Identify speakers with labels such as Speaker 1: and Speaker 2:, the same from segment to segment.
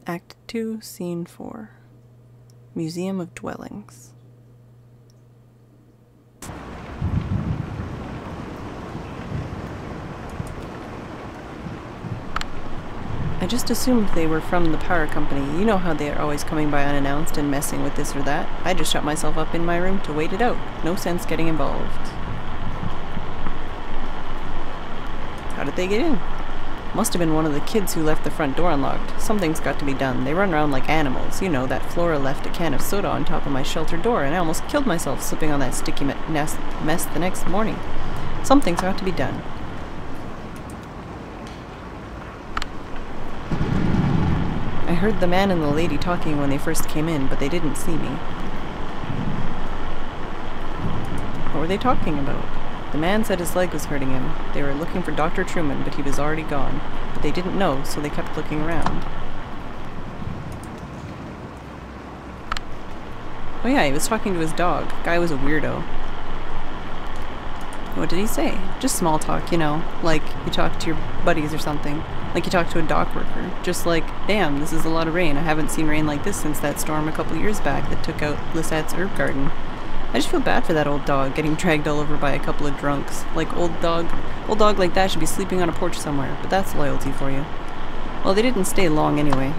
Speaker 1: Act 2, Scene 4. Museum of Dwellings. I just assumed they were from the power company. You know how they are always coming by unannounced and messing with this or that. I just shut myself up in my room to wait it out. No sense getting involved. How did they get in? Must have been one of the kids who left the front door unlocked. Something's got to be done. They run around like animals. You know, that Flora left a can of soda on top of my shelter door, and I almost killed myself slipping on that sticky mess the next morning. Something's got to be done. I heard the man and the lady talking when they first came in, but they didn't see me. What were they talking about? The man said his leg was hurting him. They were looking for Dr. Truman, but he was already gone. But they didn't know, so they kept looking around. Oh yeah, he was talking to his dog. Guy was a weirdo. What did he say? Just small talk, you know, like you talk to your buddies or something. Like you talk to a dock worker. Just like, damn, this is a lot of rain. I haven't seen rain like this since that storm a couple years back that took out Lissette's herb garden. I just feel bad for that old dog getting dragged all over by a couple of drunks. Like old dog like that should be sleeping on a porch somewhere, but that's loyalty for you. Well, they didn't stay long anyway.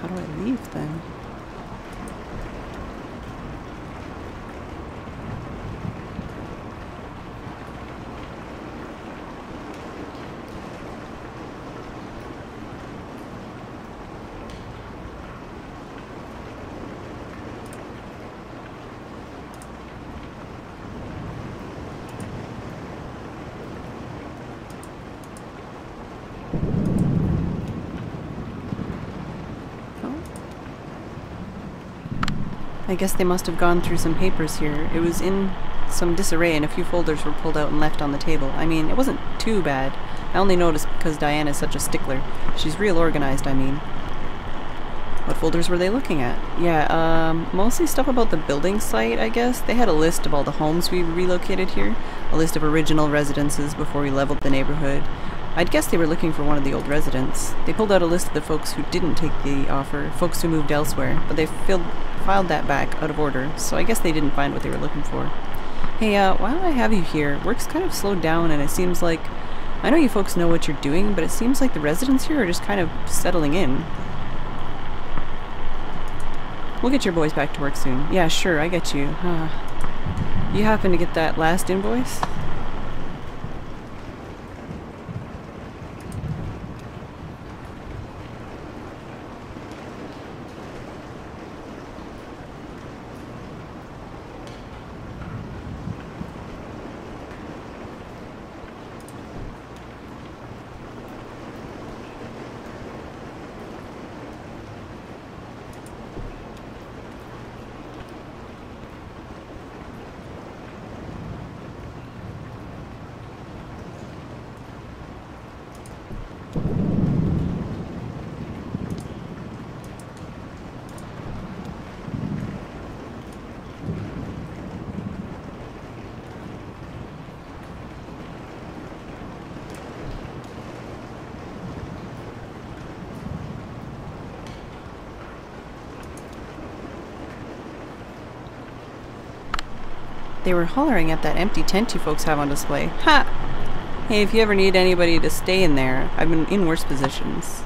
Speaker 1: How do I leave then? I guess they must have gone through some papers here. It was in some disarray and a few folders were pulled out and left on the table. I mean, it wasn't too bad. I only noticed because Diana's such a stickler. She's real organized, I mean. What folders were they looking at? Yeah, mostly stuff about the building site, I guess. They had a list of all the homes we relocated here. A list of original residences before we leveled the neighborhood. I'd guess they were looking for one of the old residents. They pulled out a list of the folks who didn't take the offer, folks who moved elsewhere, but they filed that back out of order, so I guess they didn't find what they were looking for. Hey, while I have you here, work's kind of slowed down and it seems like... I know you folks know what you're doing, but it seems like the residents here are just kind of settling in. We'll get your boys back to work soon. Yeah, sure, I get you. You happen to get that last invoice? They were hollering at that empty tent you folks have on display. Ha! Hey, if you ever need anybody to stay in there, I've been in worse positions.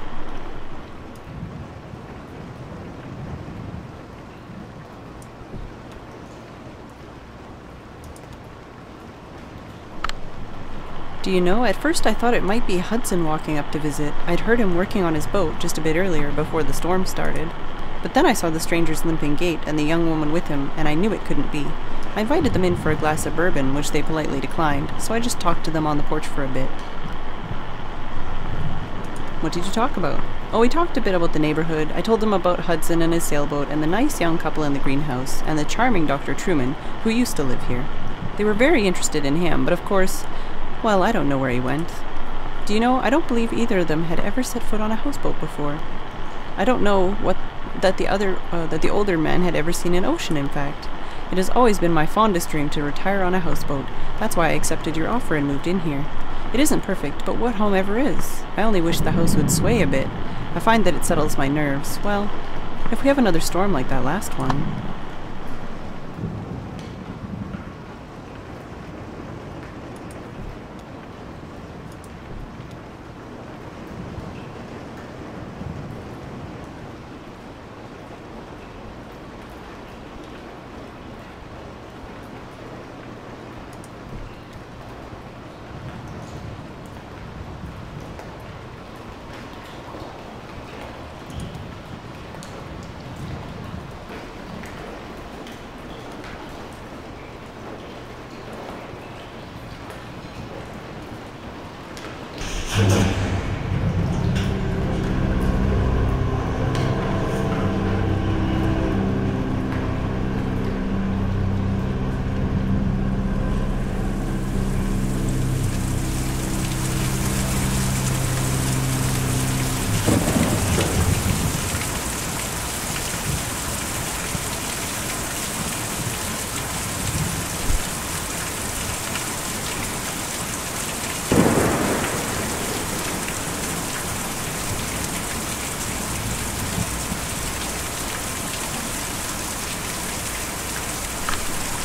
Speaker 1: Do you know, at first I thought it might be Hudson walking up to visit. I'd heard him working on his boat just a bit earlier before the storm started. But then I saw the stranger's limping gait and the young woman with him, and I knew it couldn't be. I invited them in for a glass of bourbon, which they politely declined, so I just talked to them on the porch for a bit. What did you talk about? Oh, we talked a bit about the neighborhood. I told them about Hudson and his sailboat, and the nice young couple in the greenhouse, and the charming Dr. Truman, who used to live here. They were very interested in him, but of course, well, I don't know where he went. Do you know, I don't believe either of them had ever set foot on a houseboat before. I don't know that the older man had ever seen an ocean, in fact. It has always been my fondest dream to retire on a houseboat. That's why I accepted your offer and moved in here. It isn't perfect, but what home ever is? I only wish the house would sway a bit. I find that it settles my nerves. Well, if we have another storm like that last one...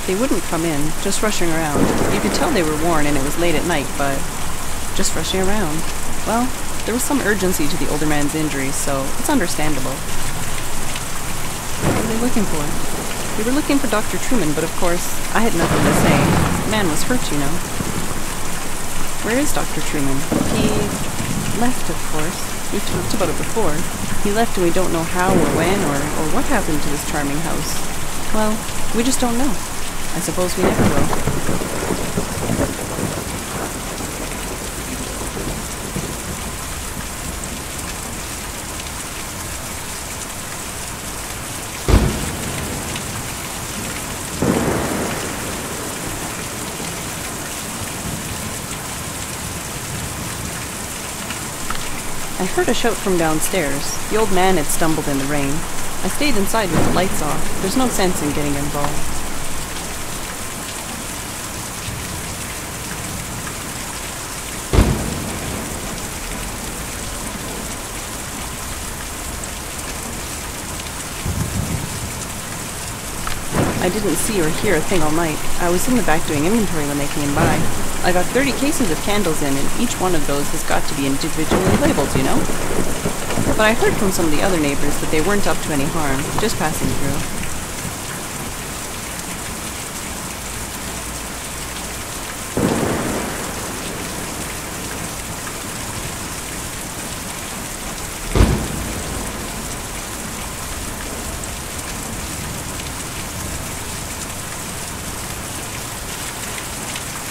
Speaker 1: They wouldn't come in, just rushing around. You could tell they were worn and it was late at night, but just rushing around. Well, there was some urgency to the older man's injuries, so it's understandable. What were they looking for? They were looking for Dr. Truman, but of course, I had nothing to say. The man was hurt, you know. Where is Dr. Truman? He left, of course. We've talked about it before. He left and we don't know how or when or what happened to this charming house. Well, we just don't know. I suppose we never will. I heard a shout from downstairs. The old man had stumbled in the rain. I stayed inside with the lights off. There's no sense in getting involved. I didn't see or hear a thing all night. I was in the back doing inventory when they came by. I got 30 cases of candles in, and each one of those has got to be individually labeled, you know? But I heard from some of the other neighbors that they weren't up to any harm, just passing through.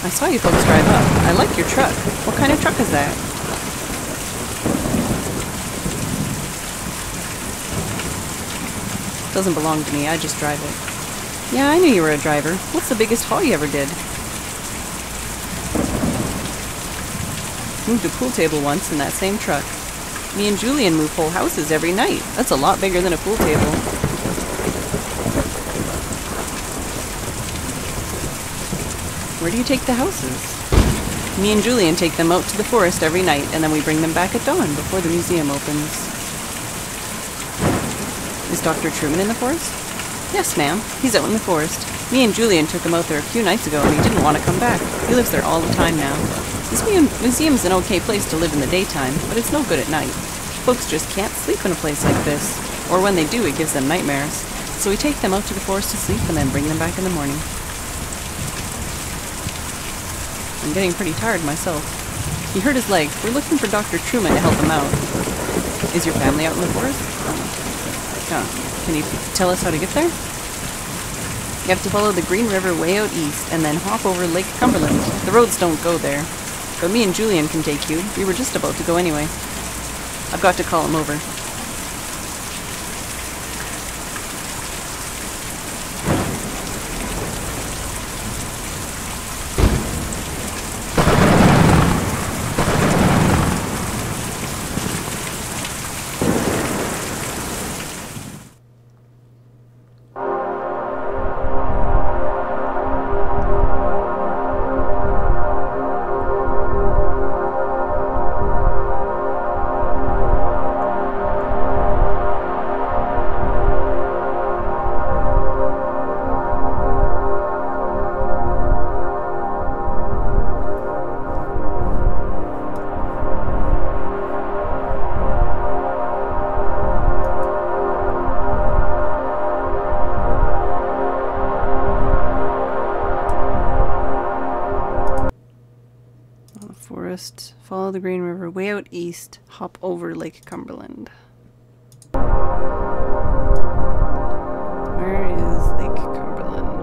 Speaker 1: I saw you folks drive up. I like your truck. What kind of truck is that? Doesn't belong to me, I just drive it. Yeah, I knew you were a driver. What's the biggest haul you ever did? Moved a pool table once in that same truck. Me and Julian move whole houses every night. That's a lot bigger than a pool table. Where do you take the houses? Me and Julian take them out to the forest every night, and then we bring them back at dawn before the museum opens. Is Dr. Truman in the forest? Yes, ma'am. He's out in the forest. Me and Julian took him out there a few nights ago, and he didn't want to come back. He lives there all the time now. This museum's an okay place to live in the daytime, but it's no good at night. Folks just can't sleep in a place like this. Or when they do, it gives them nightmares. So we take them out to the forest to sleep, and then bring them back in the morning. I'm getting pretty tired myself. He hurt his leg. We're looking for Dr. Truman to help him out. Is your family out in the forest? Can you tell us how to get there? You have to follow the Green River way out east and then hop over Lake Cumberland. The roads don't go there. But me and Julian can take you. We were just about to go anyway. I've got to call him over. east, hop over Lake Cumberland. Where is Lake Cumberland?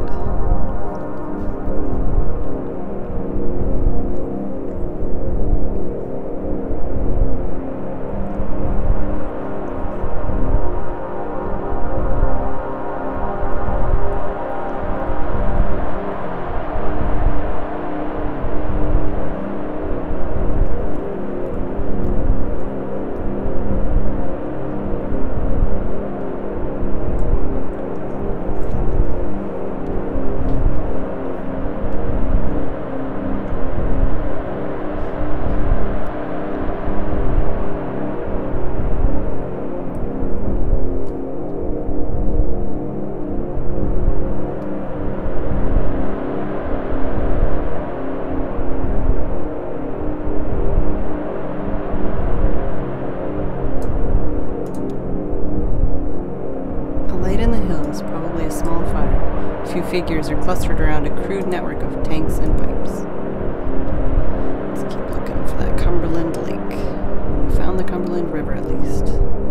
Speaker 1: Probably a small fire. A few figures are clustered around a crude network of tanks and pipes. Let's keep looking for that Cumberland Lake. We found the Cumberland River at least.